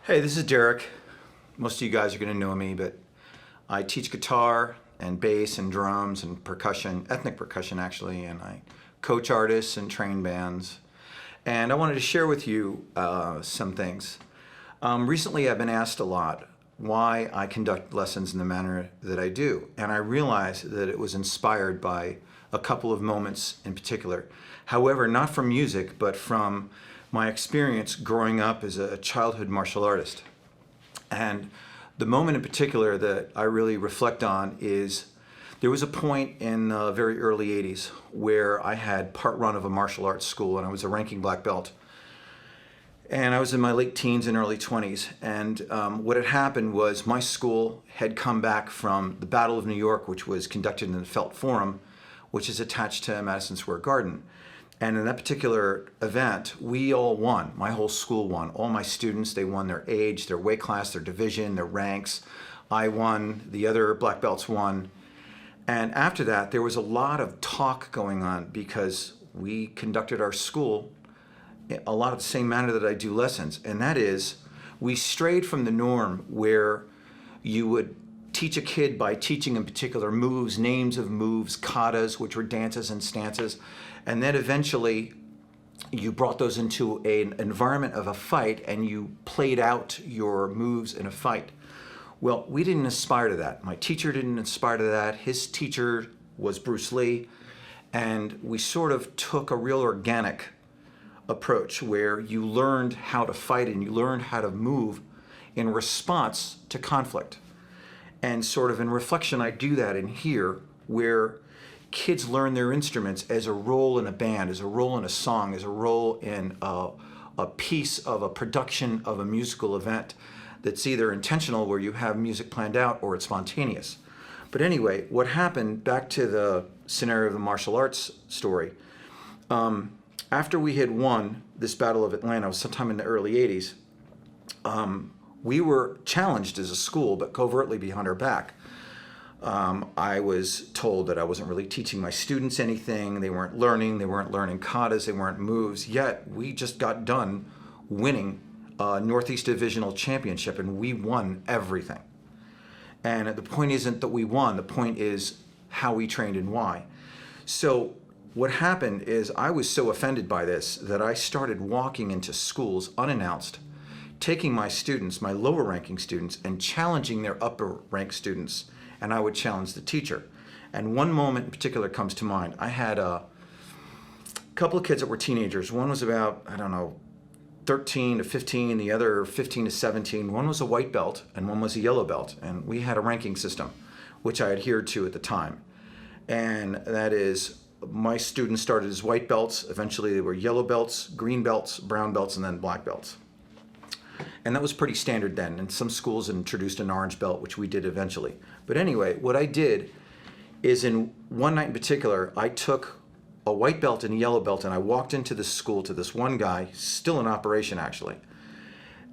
Hey, this is Derek. Most of you guys are going to know me, but I teach guitar and bass and drums and percussion, ethnic percussion actually, and I coach artists and train bands. And I wanted to share with you some things. Recently I've been asked a lot why I conduct lessons in the manner that I do, and I realized that it was inspired by a couple of moments in particular. However, not from music, but from my experience growing up as a childhood martial artist. And the moment in particular that I really reflect on is there was a point in the very early 80s where I had part run of a martial arts school and I was a ranking black belt. And I was in my late teens and early 20s. And what had happened was my school had come back from the Battle of New York, which was conducted in the Felt Forum, which is attached to Madison Square Garden. And in that particular event, we all won. My whole school won. All my students, they won their age, their weight class, their division, their ranks. I won. The other black belts won. And after that, there was a lot of talk going on because we conducted our school a lot of the same manner that I do lessons. And that is, we strayed from the norm where you would teach a kid by teaching in particular moves, names of moves, katas, which were dances and stances. And then eventually you brought those into an environment of a fight and you played out your moves in a fight. Well, we didn't aspire to that. My teacher didn't aspire to that. His teacher was Bruce Lee. And we sort of took a real organic approach where you learned how to fight and you learned how to move in response to conflict. And sort of in reflection, I do that in here where kids learn their instruments as a role in a band, as a role in a song, as a role in a piece of a production of a musical event that's either intentional where you have music planned out or it's spontaneous. But anyway, what happened, back to the scenario of the martial arts story, after we had won this Battle of Atlanta, sometime in the early 80s, we were challenged as a school, but covertly behind our back. I was told that I wasn't really teaching my students anything. They weren't learning katas, they weren't moves, yet we just got done winning a Northeast Divisional Championship and we won everything. And the point isn't that we won, the point is how we trained and why. So what happened is I was so offended by this that I started walking into schools unannounced, taking my students, my lower ranking students, and challenging their upper ranked students, and I would challenge the teacher. And one moment in particular comes to mind. I had a couple of kids that were teenagers. One was about, 13 to 15, the other 15 to 17. One was a white belt and one was a yellow belt. And we had a ranking system, which I adhered to at the time. And that is, my students started as white belts. Eventually they were yellow belts, green belts, brown belts, and then black belts. And that was pretty standard then. And some schools introduced an orange belt, which we did eventually. But anyway, what I did is in one night in particular, I took a white belt and a yellow belt and I walked into this school to this one guy, still in operation actually.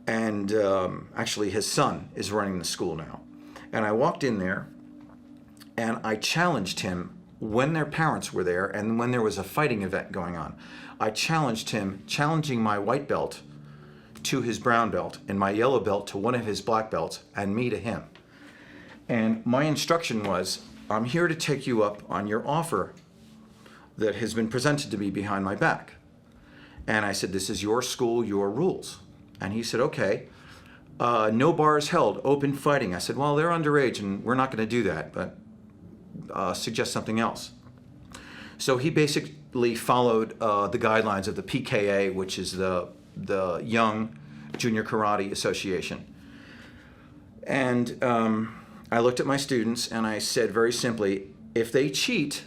And actually his son is running the school now. And I walked in there and I challenged him when their parents were there and when there was a fighting event going on. I challenged him, challenging my white belt to his brown belt and my yellow belt to one of his black belts and me to him. And my instruction was, I'm here to take you up on your offer that has been presented to me behind my back. And I said, this is your school, your rules. And he said, okay, no bars held, open fighting. I said, well, they're underage and we're not gonna do that, but suggest something else. So he basically followed the guidelines of the PKA, which is the Young Junior Karate Association. And I looked at my students and I said very simply, if they cheat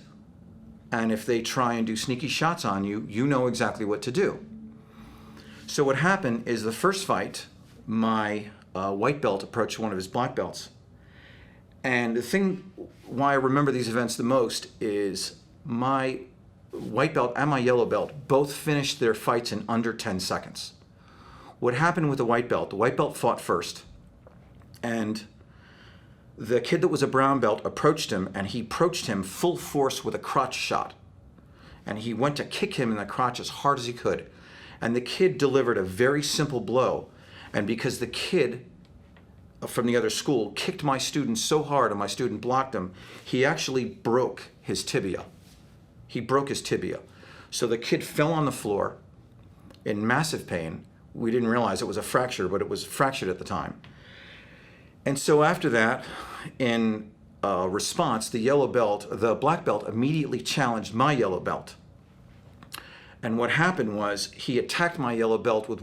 and if they try and do sneaky shots on you, you know exactly what to do. So what happened is the first fight, my white belt approached one of his black belts. And the thing why I remember these events the most is my white belt and my yellow belt both finished their fights in under 10 seconds. What happened with the white belt fought first. And the kid that was a brown belt approached him and he approached him full force with a crotch shot. And he went to kick him in the crotch as hard as he could. And the kid delivered a very simple blow. And because the kid from the other school kicked my student so hard and my student blocked him, he actually broke his tibia. He broke his tibia. So the kid fell on the floor in massive pain. We didn't realize it was a fracture, but it was fractured at the time. And so after that, in response, the black belt immediately challenged my yellow belt. And what happened was he attacked my yellow belt with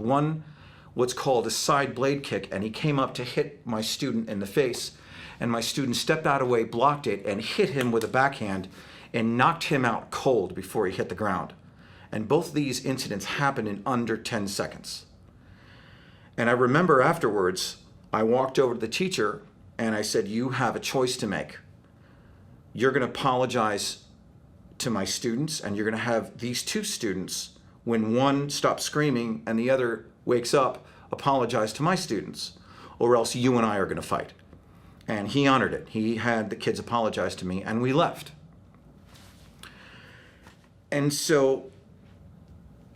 what's called a side blade kick, and he came up to hit my student in the face, and my student stepped out of the way, blocked it, and hit him with a backhand and knocked him out cold before he hit the ground. And both of these incidents happened in under 10 seconds. And I remember afterwards, I walked over to the teacher and I said, you have a choice to make. You're going to apologize to my students, and you're going to have these two students, when one stops screaming and the other wakes up, apologize to my students, or else you and I are going to fight. And he honored it. He had the kids apologize to me, and we left. And so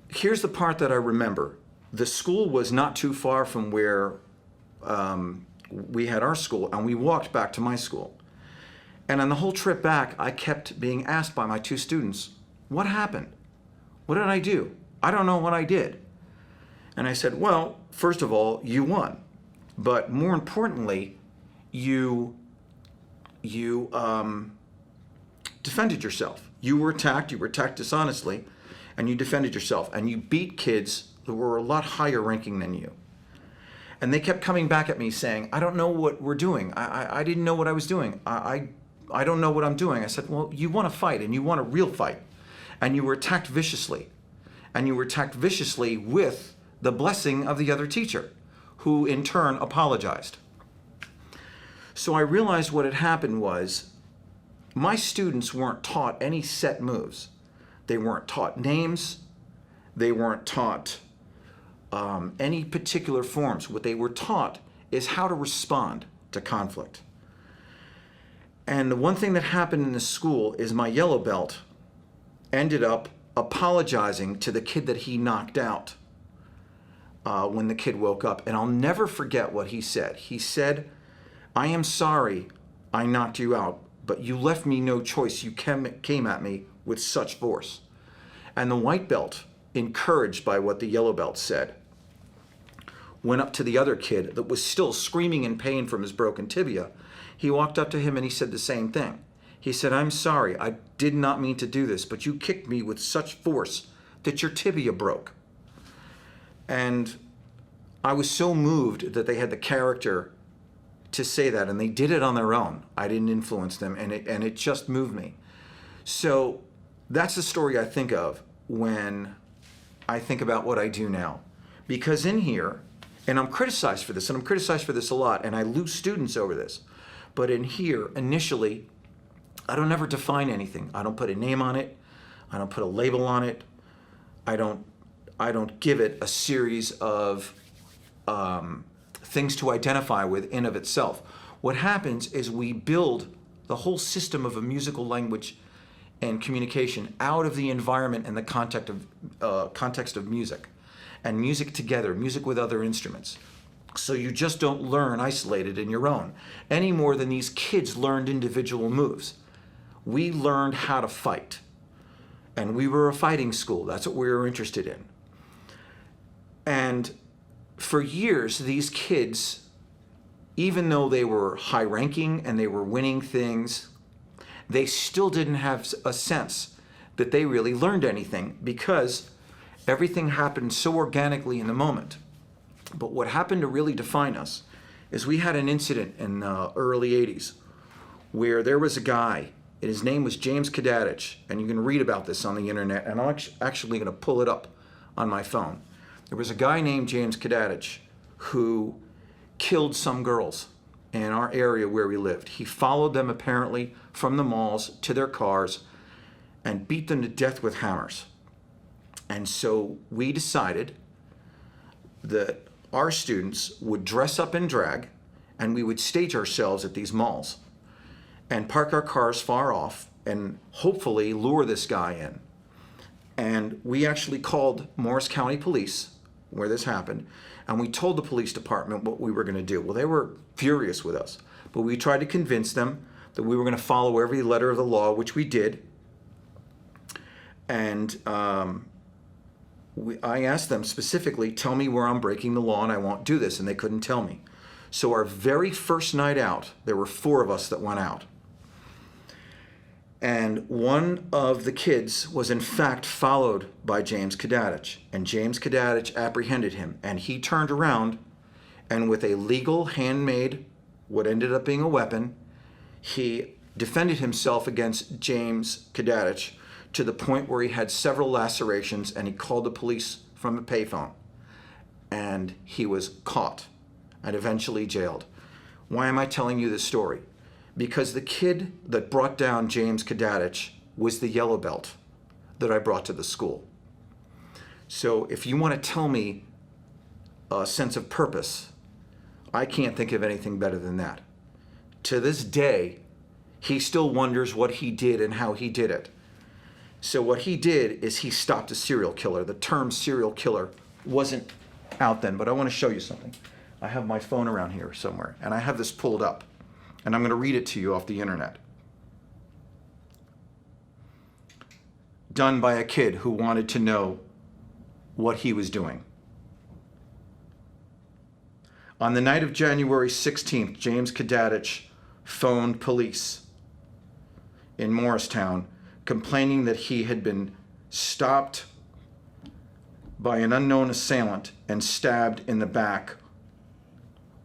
here's the part that I remember. The school was not too far from where we had our school, and we walked back to my school. And on the whole trip back, I kept being asked by my two students, what happened? What did I do? I don't know what I did. And I said, well, first of all, you won. But more importantly, you defended yourself. You were attacked dishonestly, and you defended yourself. And you beat kids who were a lot higher ranking than you. And they kept coming back at me saying, I don't know what we're doing. I didn't know what I was doing. I don't know what I'm doing. I said, well, you want to fight, and you want a real fight. And you were attacked viciously. And you were attacked viciously with the blessing of the other teacher, who in turn apologized. So I realized what had happened was my students weren't taught any set moves. They weren't taught names. They weren't taught any particular forms. What they were taught is how to respond to conflict. And the one thing that happened in the school is my yellow belt ended up apologizing to the kid that he knocked out when the kid woke up. And I'll never forget what he said. He said, I am sorry I knocked you out, but you left me no choice. You came at me with such force. And the white belt, encouraged by what the yellow belt said, went up to the other kid that was still screaming in pain from his broken tibia. He walked up to him and he said the same thing. He said, I'm sorry, I did not mean to do this, but you kicked me with such force that your tibia broke. And I was so moved that they had the character to say that, and they did it on their own. I didn't influence them, and it just moved me. So that's the story I think of when I think about what I do now. Because in here, and I'm criticized for this, and I'm criticized for this a lot, and I lose students over this, but in here, initially, I don't ever define anything. I don't put a name on it. I don't put a label on it. I don't give it a series of things to identify with in of itself. What happens is we build the whole system of a musical language and communication out of the environment and the context of music, and music together, music with other instruments. So you just don't learn isolated in your own, any more than these kids learned individual moves. We learned how to fight, and we were a fighting school. That's what we were interested in. And for years, these kids, even though they were high ranking and they were winning things, they still didn't have a sense that they really learned anything, because everything happened so organically in the moment. But what happened to really define us is we had an incident in the early 80s where there was a guy, and his name was James Kadadich, and you can read about this on the internet, and I'm actually going to pull it up on my phone. There was a guy named James Kadadich who killed some girls in our area where we lived. He followed them apparently from the malls to their cars and beat them to death with hammers. And so we decided that our students would dress up in drag, and we would stage ourselves at these malls and park our cars far off and hopefully lure this guy in. And we actually called Morris County Police where this happened, And we told the police department what we were going to do. Well, they were furious with us, but we tried to convince them that we were going to follow every letter of the law, which we did. And I asked them specifically, tell me where I'm breaking the law and I won't do this, and they couldn't tell me. So our very first night out, there were 4 of us that went out. And one of the kids was in fact followed by James Kadadich, and James Kadadich apprehended him, and he turned around and with a legal handmade, what ended up being a weapon, he defended himself against James Kadadich to the point where he had several lacerations, and he called the police from a payphone, and he was caught and eventually jailed. Why am I telling you this story? Because the kid that brought down James Kadadich was the yellow belt that I brought to the school. So if you want to tell me a sense of purpose, I can't think of anything better than that. To this day, he still wonders what he did and how he did it. So what he did is he stopped a serial killer. The term serial killer wasn't out then, but I want to show you something. I have my phone around here somewhere, and I have this pulled up. And I'm going to read it to you off the internet. Done by a kid who wanted to know what he was doing. On the night of January 16th, James Kadadich phoned police in Morristown complaining that he had been stopped by an unknown assailant and stabbed in the back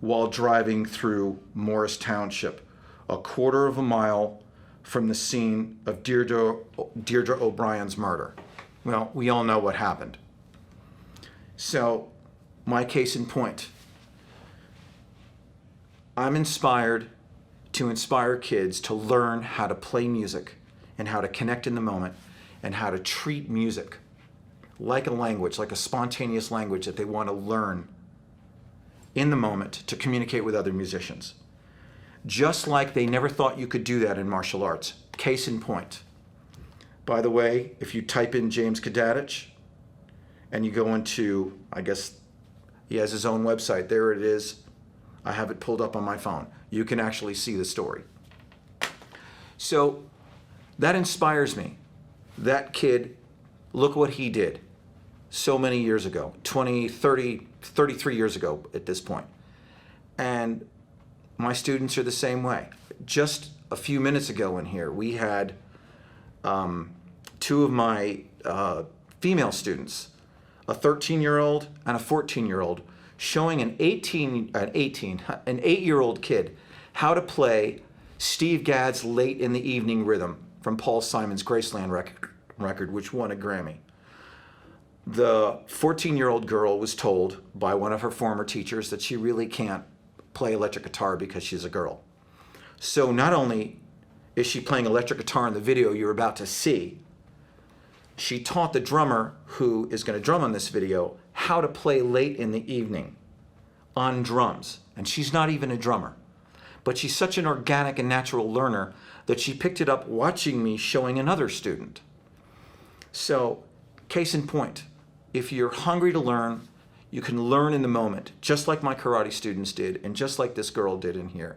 while driving through Morris Township, a quarter of a mile from the scene of Deirdre O'Brien's murder. Well, we all know what happened. So, my case in point. I'm inspired to inspire kids to learn how to play music and how to connect in the moment and how to treat music like a language, like a spontaneous language that they want to learn in the moment to communicate with other musicians. Just like they never thought you could do that in martial arts. Case in point. By the way, if you type in James Kadadich and you go into, I guess he has his own website, there it is. I have it pulled up on my phone. You can actually see the story. So that inspires me. That kid, look what he did so many years ago, 20, 30, 33 years ago at this point. And my students are the same way. Just a few minutes ago in here, we had 2 of my female students, a 13-year-old and a 14-year-old, showing an 8-year-old kid how to play Steve Gadd's Late in the Evening Rhythm from Paul Simon's Graceland record, which won a Grammy. The 14-year-old girl was told by one of her former teachers that she really can't play electric guitar because she's a girl. So not only is she playing electric guitar in the video you're about to see, she taught the drummer who is going to drum on this video how to play Late in the Evening on drums. And she's not even a drummer. But she's such an organic and natural learner that she picked it up watching me showing another student. So, case in point, if you're hungry to learn, you can learn in the moment, just like my karate students did, and just like this girl did in here.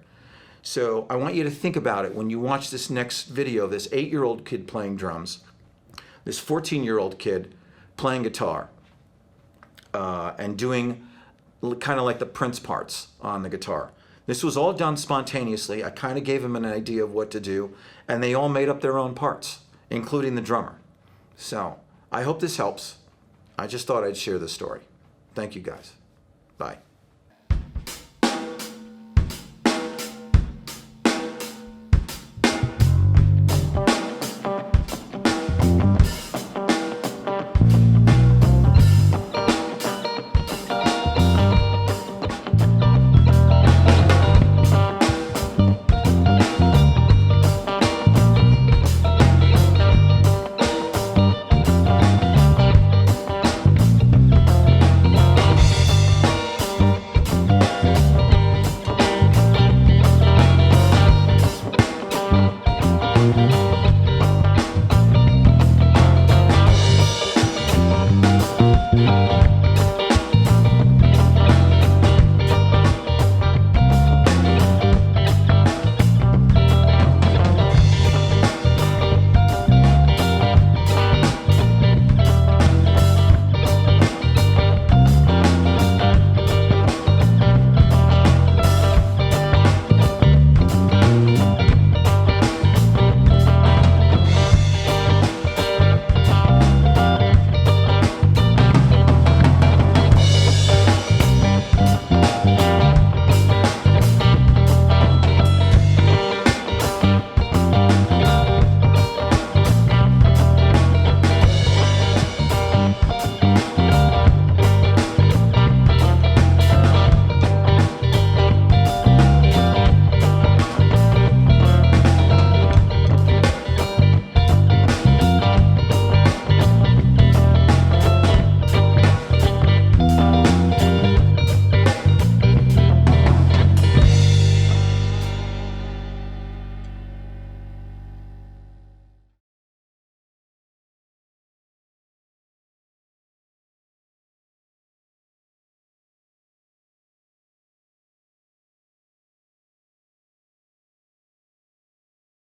So I want you to think about it when you watch this next video, this 8-year-old kid playing drums, this 14-year-old kid playing guitar, and doing kind of like the Prince parts on the guitar. This was all done spontaneously. I kind of gave them an idea of what to do, and they all made up their own parts, including the drummer. So I hope this helps. I just thought I'd share this story. Thank you guys. Bye.